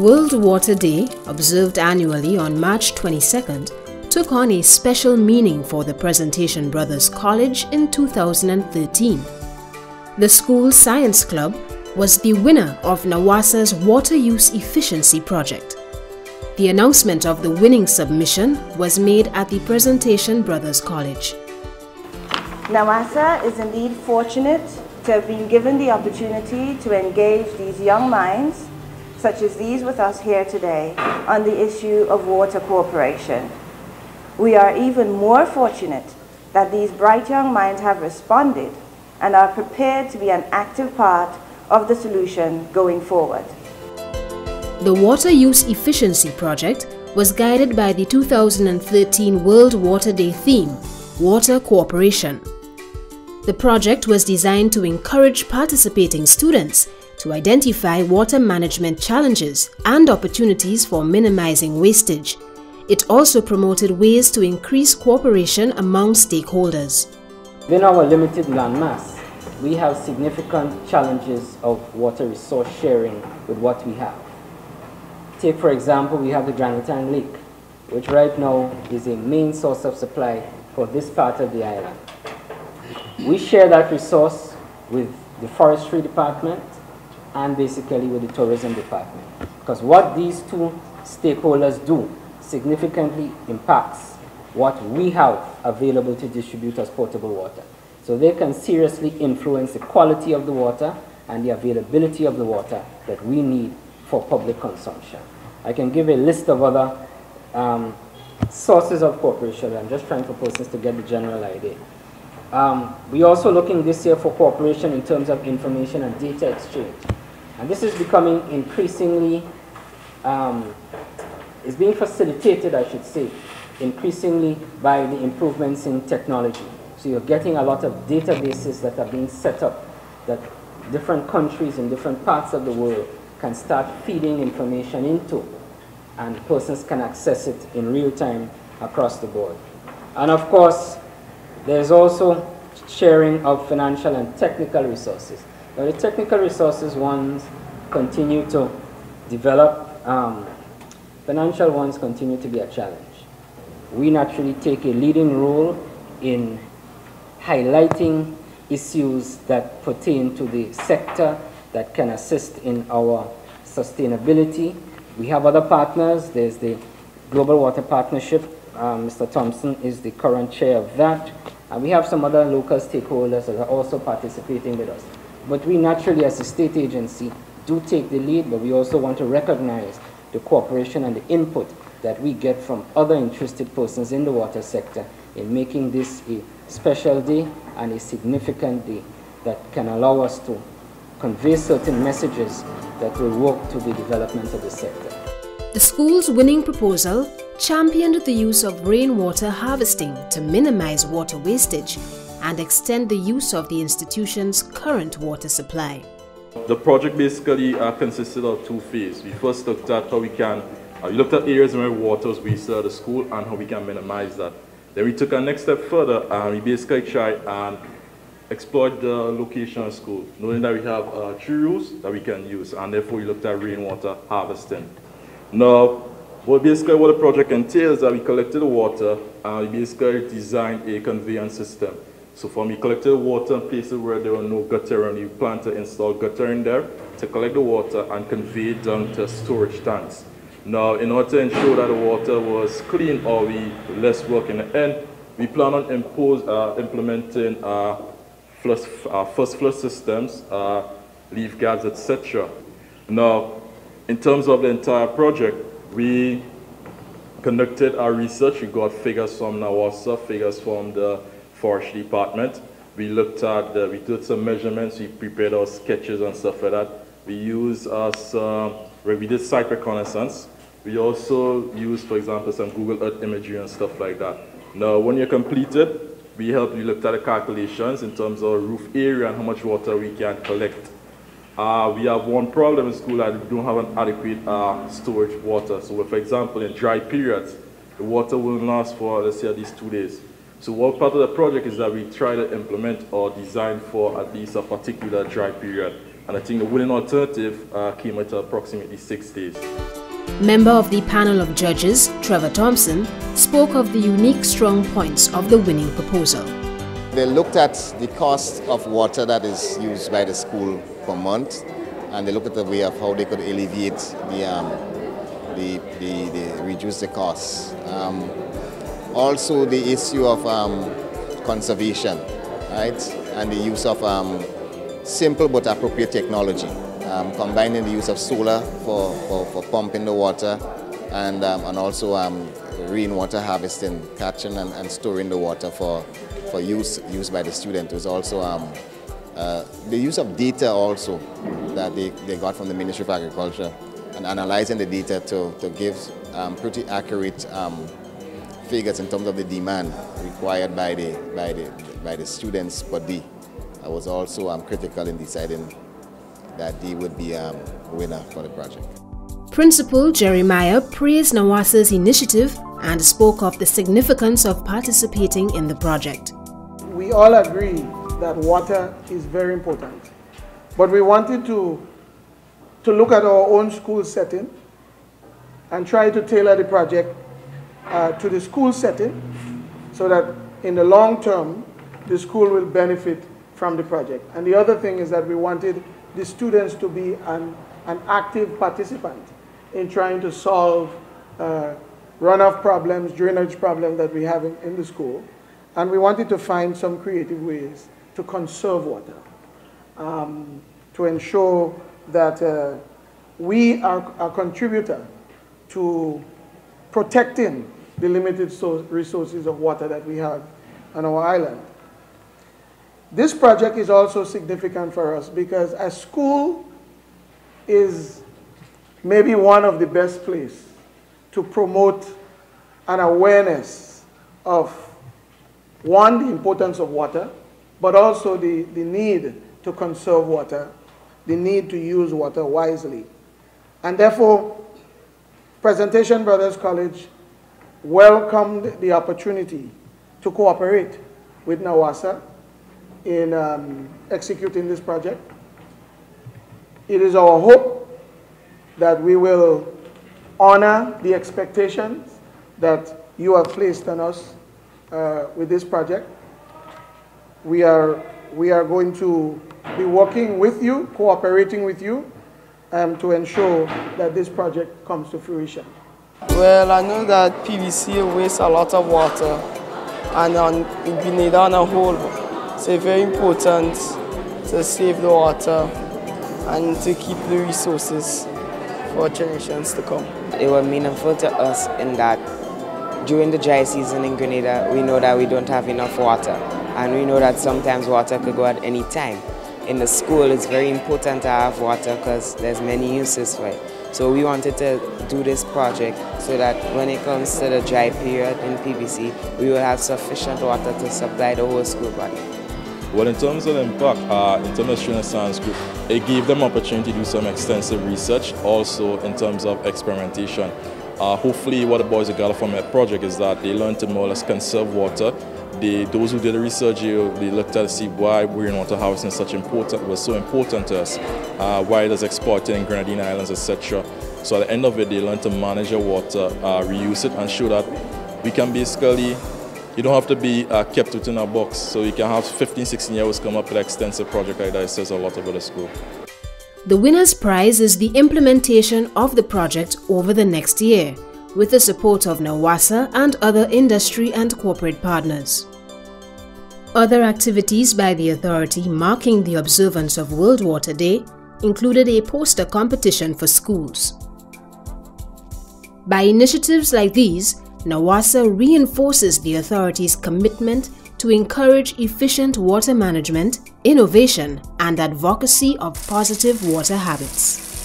World Water Day, observed annually on March 22nd, took on a special meaning for the Presentation Brothers College in 2013. The school science club was the winner of Nawasa's Water Use Efficiency Project. The announcement of the winning submission was made at the Presentation Brothers College. Nawasa is indeed fortunate to have been given the opportunity to engage these young minds, such as these with us here today, on the issue of water cooperation. We are even more fortunate that these bright young minds have responded and are prepared to be an active part of the solution going forward. The Water Use Efficiency Project was guided by the 2013 World Water Day theme, Water Cooperation. The project was designed to encourage participating students to identify water management challenges and opportunities for minimizing wastage. It also promoted ways to increase cooperation among stakeholders. Within our limited landmass, we have significant challenges of water resource sharing with what we have. Take, for example, we have the Granatang Lake, which right now is a main source of supply for this part of the island. We share that resource with the Forestry Department and basically with the Tourism Department, because what these two stakeholders do significantly impacts what we have available to distribute as potable water. So they can seriously influence the quality of the water and the availability of the water that we need for public consumption. I can give a list of other sources of cooperation. I'm just trying for persons to get the general idea. We're also looking this year for cooperation in terms of information and data exchange. And this is becoming increasingly, it's being facilitated, I should say, increasingly by the improvements in technology. So you're getting a lot of databases that are being set up that different countries in different parts of the world can start feeding information into, and persons can access it in real time across the board. And of course, there's also sharing of financial and technical resources. Now, the technical resources ones continue to develop, financial ones continue to be a challenge. We naturally take a leading role in highlighting issues that pertain to the sector that can assist in our sustainability. We have other partners. There's the Global Water Partnership. Mr. Thompson is the current chair of that. And we have some other local stakeholders that are also participating with us. But we naturally, as a state agency, do take the lead, but we also want to recognize the cooperation and the input that we get from other interested persons in the water sector in making this a special day and a significant day that can allow us to convey certain messages that will work to the development of the sector. The school's winning proposal championed the use of rainwater harvesting to minimize water wastage and extend the use of the institution's current water supply. The project basically consisted of two phases. We first looked at how we can, we looked at areas where water was wasted at the school and how we can minimize that. Then we took a next step further and we basically tried and exploit the location of the school, knowing that we have 3 routes that we can use, and therefore we looked at rainwater harvesting. Now, basically what the project entails is that we collected the water and we basically designed a conveyance system. So from we collected water in places where there were no gutter, and we plan to install gutter in there to collect the water and convey it down to storage tanks. Now, in order to ensure that the water was clean or less work in the end, we plan on implementing first flush systems, leaf guards, etc. Now, in terms of the entire project, we conducted our research. We got figures from Nawasa, figures from the Forestry Department. We looked at, we did some measurements, we prepared our sketches and stuff like that. We used we did site reconnaissance. We also used, for example, some Google Earth imagery and stuff like that. Now, when you're completed, we looked at the calculations in terms of roof area and how much water we can collect. We have one problem in school that we don't have an adequate storage water. So, for example, in dry periods, the water will last for, let's say, at least 2 days. So one part of the project is that we try to implement or design for at least a particular dry period. And I think the winning alternative came at approximately 6 days. Member of the panel of judges, Trevor Thompson, spoke of the unique strong points of the winning proposal. They looked at the cost of water that is used by the school per month, and they looked at the way of how they could alleviate reduce the costs. Also the issue of conservation, right, and the use of simple but appropriate technology, combining the use of solar for pumping the water, and also rainwater harvesting, catching and storing the water for use by the student. Was also the use of data also that they got from the Ministry of Agriculture, and analyzing the data to give pretty accurate figures in terms of the demand required by the students per day. I was also critical in deciding that they would be a winner for the project. Principal Jeremiah praised Nawasa's initiative and spoke of the significance of participating in the project. We all agree that water is very important, but we wanted to look at our own school setting and try to tailor the project to the school setting so that in the long term the school will benefit from the project. And the other thing is that we wanted the students to be an active participant in trying to solve runoff problems, drainage problems that we have in the school. And we wanted to find some creative ways to conserve water, to ensure that we are a contributor to protecting the limited resources of water that we have on our island. This project is also significant for us because a school is maybe one of the best places to promote an awareness of, one, the importance of water, but also the need to conserve water, the need to use water wisely. And therefore, Presentation Brothers College welcomed the opportunity to cooperate with Nawasa in executing this project. It is our hope that we will honor the expectations that you have placed on us with this project. We are going to be working with you, cooperating with you, to ensure that this project comes to fruition. Well, I know that PVC wastes a lot of water, and in Grenada on a whole, so it's very important to save the water and to keep the resources for generations to come. It was meaningful to us in that during the dry season in Grenada, we know that we don't have enough water, and we know that sometimes water could go at any time. In the school, it's very important to have water because there's many uses for it. So we wanted to do this project so that when it comes to the dry period in PVC, we will have sufficient water to supply the whole school body. Well, in terms of impact, in terms of Student Science Group, it gave them opportunity to do some extensive research, also in terms of experimentation. Hopefully what the boys gather from that project is that they learned to more or less conserve water. Those who did the research, they looked at to see why rainwater harvesting was so important to us, why it is exported in Grenadine Islands, etc. So at the end of it, they learned to manage your water, reuse it, and show that we can basically, you don't have to be kept within a box. So you can have 15, 16 years come up with an extensive project like that. It says a lot about the school. The winner's prize is the implementation of the project over the next year, with the support of Nawasa and other industry and corporate partners. Other activities by the authority marking the observance of World Water Day included a poster competition for schools. By initiatives like these, Nawasa reinforces the authority's commitment to encourage efficient water management, innovation, and advocacy of positive water habits.